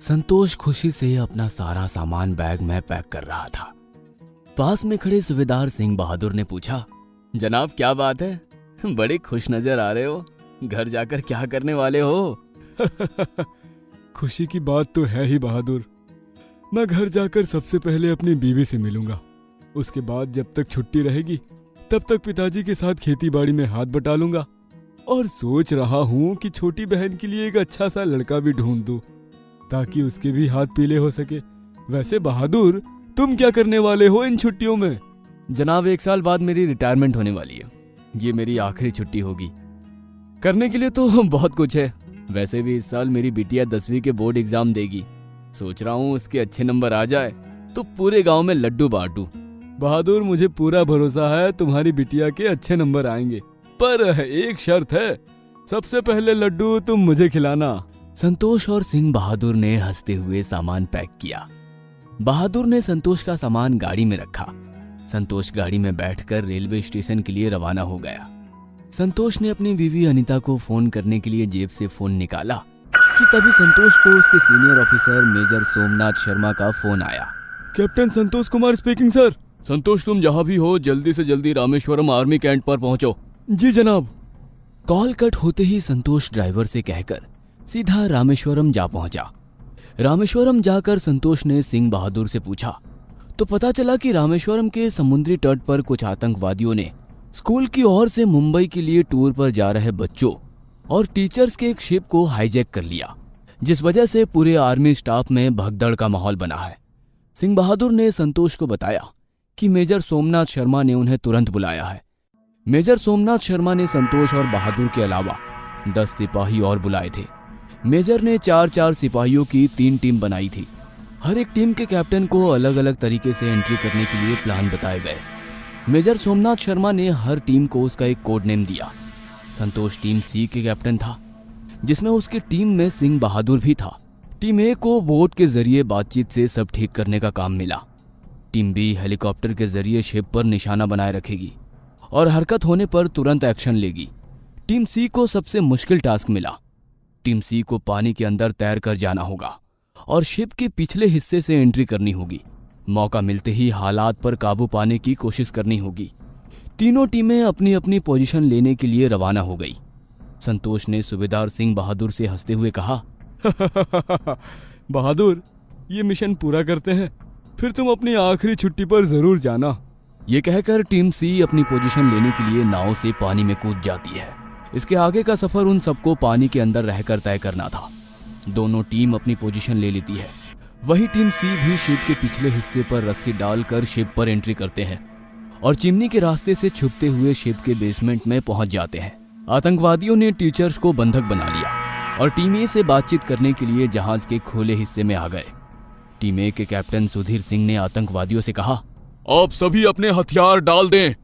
संतोष खुशी से अपना सारा सामान बैग में पैक कर रहा था। पास में खड़े सूबेदार सिंह बहादुर ने पूछा, जनाब क्या बात है, बड़े खुश नजर आ रहे हो, घर जाकर क्या करने वाले हो? खुशी की बात तो है ही बहादुर। मैं घर जाकर सबसे पहले अपनी बीवी से मिलूंगा। उसके बाद जब तक छुट्टी रहेगी तब तक पिताजी के साथ खेती बाड़ी में हाथ बटा लूंगा और सोच रहा हूँ कि छोटी बहन के लिए एक अच्छा सा लड़का भी ढूंढ दूं ताकि उसके भी हाथ पीले हो सके। वैसे बहादुर, तुम क्या करने वाले हो इन छुट्टियों में? जनाब 1 साल बाद मेरी रिटायरमेंट होने वाली है। ये मेरी आखिरी छुट्टी होगी। करने के लिए तो बहुत कुछ है। वैसे भी इस साल मेरी बिटिया 10वीं के बोर्ड एग्जाम देगी। सोच रहा हूँ उसके अच्छे नंबर आ जाए तो पूरे गांव में लड्डू बांटूं। बहादुर, मुझे पूरा भरोसा है तुम्हारी बिटिया के अच्छे नंबर आएंगे, पर एक शर्त है, सबसे पहले लड्डू तुम मुझे खिलाना। संतोष और सिंह बहादुर ने हंसते हुए सामान पैक किया। बहादुर ने संतोष का सामान गाड़ी में रखा। संतोष गाड़ी में बैठकर रेलवे स्टेशन के लिए रवाना हो गया। संतोष ने अपनी बीवी अनीता को फोन करने के लिए जेब से फोन निकाला कि तभी संतोष को उसके senior officer major Somnath Sharma का फोन आया। Captain Santosh Kumar speaking sir. Santosh, तुम जहां भी हो जल्दी से जल्दी रामेश्वरम आर्मी कैंट पर पहुंचो। जी जनाब। कॉल कट होते ही संतोष ड्राइवर से कहकर सीधा रामेश्वरम जा पहुंचा। रामेश्वरम जाकर संतोष ने सिंह बहादुर से पूछा तो पता चला कि रामेश्वरम के समुद्री तट पर कुछ आतंकवादियों ने स्कूल की ओर से मुंबई के लिए टूर पर जा रहे बच्चों और टीचर्स के एक शिप को हाईजैक कर लिया, जिस वजह से पूरे आर्मी स्टाफ में भगदड़ का माहौल बना है। सिंह बहादुर ने संतोष को बताया कि मेजर सोमनाथ शर्मा ने उन्हें तुरंत बुलाया है। मेजर सोमनाथ शर्मा ने संतोष और बहादुर के अलावा 10 सिपाही और बुलाए थे। मेजर ने 4-4 सिपाहियों की 3 टीम बनाई थी। हर एक टीम के कैप्टन को अलग अलग तरीके से एंट्री करने के लिए प्लान बताए गए। मेजर सोमनाथ शर्मा ने हर टीम को उसका एक कोड नेम दिया। संतोष टीम सी के कैप्टन था, जिसमें उसकी टीम में सिंह बहादुर भी था। टीम ए को बोट के जरिए बातचीत से सब ठीक करने का काम मिला। टीम बी हेलीकॉप्टर के जरिए शिप पर निशाना बनाए रखेगी और हरकत होने पर तुरंत एक्शन लेगी। टीम सी को सबसे मुश्किल टास्क मिला। टीम सी को पानी के अंदर तैर कर जाना होगा और शिप के पिछले हिस्से से एंट्री करनी होगी। मौका मिलते ही हालात पर काबू पाने की कोशिश करनी होगी। तीनों टीमें अपनी अपनी पोजीशन लेने के लिए रवाना हो गई। संतोष ने सूबेदार सिंह बहादुर से हंसते हुए कहा, बहादुर, ये मिशन पूरा करते हैं, फिर तुम अपनी आखिरी छुट्टी पर जरूर जाना। ये कहकर टीम सी अपनी पोजीशन लेने के लिए नाव से पानी में कूद जाती है। इसके आगे का सफर उन सबको पानी के अंदर रहकर तय करना था। दोनों टीम अपनी पोजीशन ले लेती है। वही टीम सी भी शिप के पिछले हिस्से पर रस्सी डालकर शिप पर एंट्री करते हैं और चिमनी के रास्ते से छुपते हुए शिप के बेसमेंट में पहुंच जाते हैं। आतंकवादियों ने टीचर्स को बंधक बना लिया और टीम ए से बातचीत करने के लिए जहाज के खुले हिस्से में आ गए। टीम ए के कैप्टन सुधीर सिंह ने आतंकवादियों से कहा, आप सभी अपने हथियार डाल दें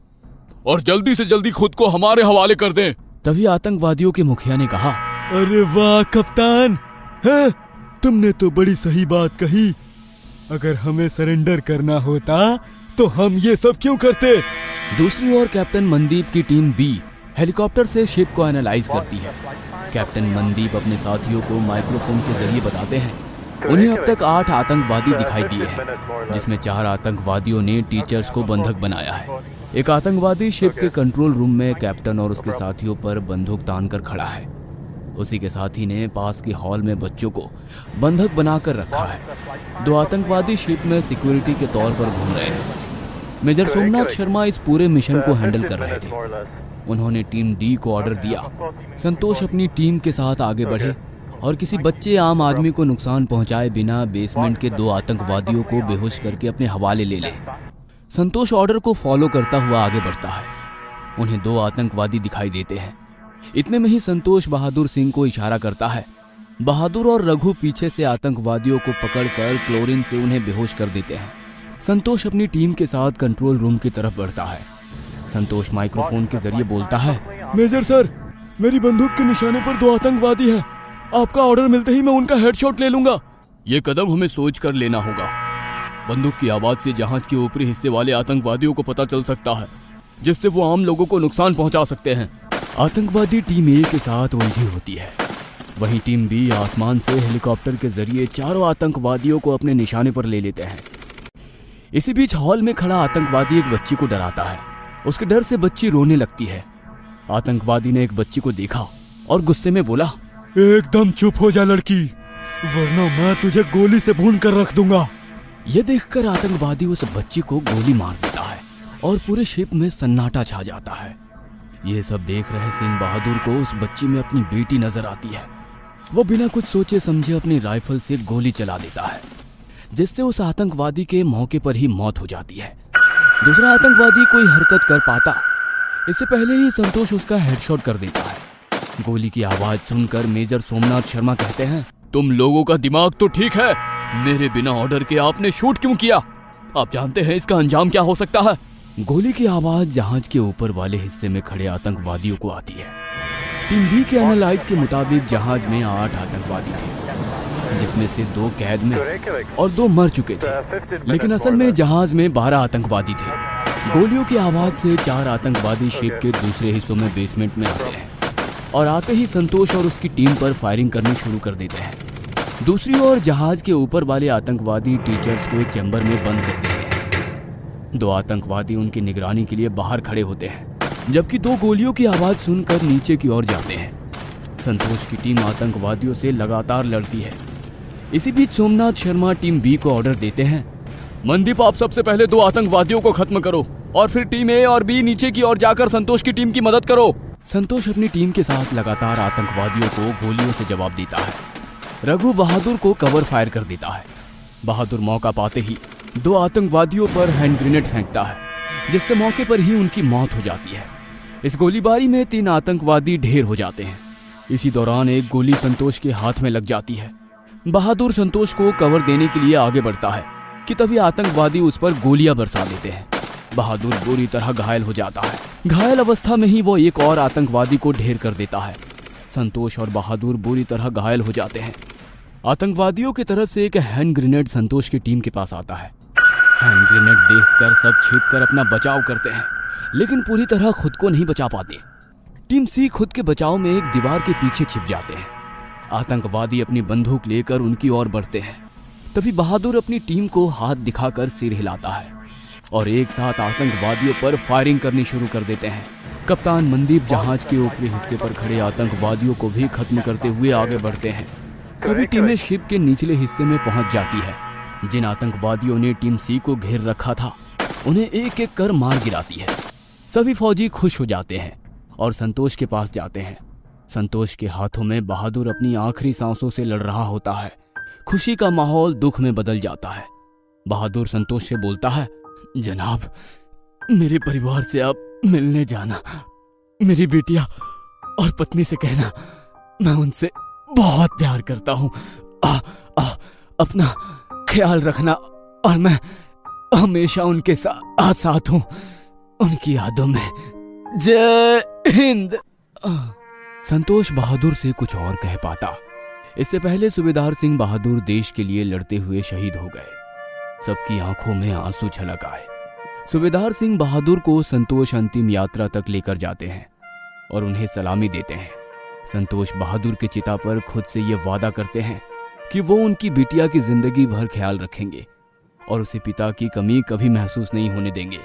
और जल्दी से जल्दी खुद को हमारे हवाले कर दें। तभी आतंकवादियों के मुखिया ने कहा, अरे वाह कप्तान, है तुमने तो बड़ी सही बात कही। अगर हमें सरेंडर करना होता तो हम ये सब क्यों करते। दूसरी ओर कैप्टन मनदीप की टीम बी हेलीकॉप्टर से शिप को एनालाइज करती है। कैप्टन मनदीप अपने साथियों को माइक्रोफोन के जरिए बताते हैं उन्हें अब तक 8 आतंकवादी दिखाई दिए हैं, जिसमें 4 आतंकवादियों ने टीचर्स को बंधक बनाया है। एक आतंकवादी शिप के कंट्रोल रूम में कैप्टन और उसके साथियों पर बंदूक तान कर खड़ा है। उसी के साथी ने पास के हॉल में बच्चों को बंधक बनाकर रखा है। 2 आतंकवादी शिप में सिक्योरिटी के तौर पर घूम रहे हैं। मेजर सोमनाथ शर्मा इस पूरे मिशन को हैंडल कर रहे थे। उन्होंने टीम डी को ऑर्डर दिया, संतोष अपनी टीम के साथ आगे बढ़े और किसी बच्चे आम आदमी को नुकसान पहुंचाए बिना बेसमेंट के 2 आतंकवादियों को बेहोश करके अपने हवाले ले ले। संतोष ऑर्डर को फॉलो करता हुआ आगे बढ़ता है। उन्हें 2 आतंकवादी दिखाई देते हैं। इतने में ही संतोष बहादुर सिंह को इशारा करता है। बहादुर और रघु पीछे से आतंकवादियों को पकड़कर क्लोरीन से उन्हें बेहोश कर देते हैं। संतोष अपनी टीम के साथ कंट्रोल रूम की तरफ बढ़ता है। संतोष माइक्रोफोन के जरिए बोलता है, मेजर सर, मेरी बंदूक के निशाने पर 2 आतंकवादी हैं। आपका ऑर्डर मिलते ही मैं उनका हेडशॉट ले लूंगा। ये कदम हमें सोच कर लेना होगा। बंदूक की आवाज से जहाज के ऊपरी हिस्से वाले आतंकवादियों को पता चल सकता है, जिससे वो आम लोगों को नुकसान पहुंचा सकते हैं। आतंकवादी टीम ए के साथ उलझी होती है। वहीं टीम बी आसमान से हेलीकॉप्टर के जरिए चारों आतंकवादियों को अपने निशाने पर ले लेते हैं। इसी बीच हॉल में खड़ा आतंकवादी एक बच्ची को डराता है। उसके डर से बच्ची रोने लगती है। आतंकवादी ने एक बच्ची को देखा और गुस्से में बोला, एकदम चुप हो जा लड़की, वरना मैं तुझे गोली से भून कर रख दूंगा। यह देखकर आतंकवादी उस बच्ची को गोली मार देता है और पूरे शिप में सन्नाटा छा जाता है। ये सब देख रहे सिंह बहादुर को उस बच्ची में अपनी बेटी नजर आती है। वो बिना कुछ सोचे समझे अपनी राइफल से गोली चला देता है, जिससे उस आतंकवादी के मौके पर ही मौत हो जाती है। दूसरा आतंकवादी कोई हरकत कर पाता इससे पहले ही संतोष उसका हेडशॉट कर देता है। गोली की आवाज सुनकर मेजर सोमनाथ शर्मा कहते हैं, तुम लोगों का दिमाग तो ठीक है, मेरे बिना ऑर्डर के आपने शूट क्यों किया? आप जानते हैं इसका अंजाम क्या हो सकता है? गोली की आवाज जहाज के ऊपर वाले हिस्से में खड़े आतंकवादियों को आती है। टीम बी के एनालाइज के मुताबिक जहाज में 8 आतंकवादी थे, जिसमें से 2 कैद में और 2 मर चुके थे, लेकिन असल में जहाज में 12 आतंकवादी थे। गोलियों की आवाज से 4 आतंकवादी शिप के दूसरे हिस्सों में बेसमेंट में आते हैं और आते ही संतोष और उसकी टीम पर फायरिंग करनी शुरू कर देते हैं। दूसरी ओर जहाज के ऊपर वाले आतंकवादी टीचर्स को एक चैम्बर में बंद कर देते हैं। 2 आतंकवादी उनकी निगरानी के लिए बाहर खड़े होते हैं, जबकि 2 गोलियों की आवाज सुनकर नीचे की ओर जाते हैं। संतोष की टीम आतंकवादियों से लगातार लड़ती है। इसी बीच सोमनाथ शर्मा टीम बी को ऑर्डर देते हैं, मनदीप आप सबसे पहले 2 आतंकवादियों को खत्म करो और फिर टीम ए और बी नीचे की ओर जाकर संतोष की टीम की मदद करो। संतोष अपनी टीम के साथ लगातार आतंकवादियों को गोलियों से जवाब देता है। रघु बहादुर को कवर फायर कर देता है। बहादुर मौका पाते ही 2 आतंकवादियों पर हैंड ग्रेनेड फेंकता है, जिससे मौके पर ही उनकी मौत हो जाती है। इस गोलीबारी में 3 आतंकवादी ढेर हो जाते हैं। इसी दौरान एक गोली संतोष के हाथ में लग जाती है। बहादुर संतोष को कवर देने के लिए आगे बढ़ता है कि तभी आतंकवादी उस पर गोलियां बरसा देते हैं। बहादुर बुरी तरह घायल हो जाता है। घायल अवस्था में ही वो एक और आतंकवादी को ढेर कर देता है। संतोष और बहादुर बुरी तरह घायल हो जाते हैं। आतंकवादियों की तरफ से एक हैंड ग्रेनेड संतोष की टीम के पास आता है। हैंड ग्रेनेड देखकर सब छिपकर अपना बचाव करते हैं, लेकिन पूरी तरह खुद को नहीं बचा पाते। टीम सी खुद के बचाव में एक दीवार के पीछे छिप जाते हैं। आतंकवादी अपनी बंदूक लेकर उनकी ओर बढ़ते हैं। तभी बहादुर अपनी टीम को हाथ दिखाकर सिर हिलाता है और एक साथ आतंकवादियों पर फायरिंग करनी शुरू कर देते हैं। कप्तान मनदीप जहाज के ऊपरी हिस्से पर खड़े आतंकवादियों को भी खत्म करते हुए आगे बढ़ते हैं। सभी टीमें शिप के निचले हिस्से में पहुंच जाती है। जिन आतंकवादियों ने टीम सी को घेर रखा था, उन्हें एक एक कर मार गिराती है। सभी फौजी खुश हो जाते हैं और संतोष के पास जाते हैं। संतोष के हाथों में बहादुर अपनी आखिरी सांसों से लड़ रहा होता है। खुशी का माहौल दुख में बदल जाता है। बहादुर संतोष से बोलता है, जनाब, मेरे परिवार से आप मिलने जाना। मेरी बेटिया और पत्नी से कहना मैं उनसे बहुत प्यार करता हूँ। अपना ख्याल रखना और मैं हमेशा उनके साथ हूँ। उनकी यादों में। जय हिंद। संतोष बहादुर से कुछ और कह पाता, इससे पहले सूबेदार सिंह बहादुर देश के लिए लड़ते हुए शहीद हो गए। सबकी आंखों में आंसू छलक आए। सूबेदार सिंह बहादुर को संतोष अंतिम यात्रा तक लेकर जाते हैं और उन्हें सलामी देते हैं। संतोष बहादुर की चिता पर खुद से ये वादा करते हैं कि वो उनकी बिटिया की जिंदगी भर ख्याल रखेंगे और उसे पिता की कमी कभी महसूस नहीं होने देंगे।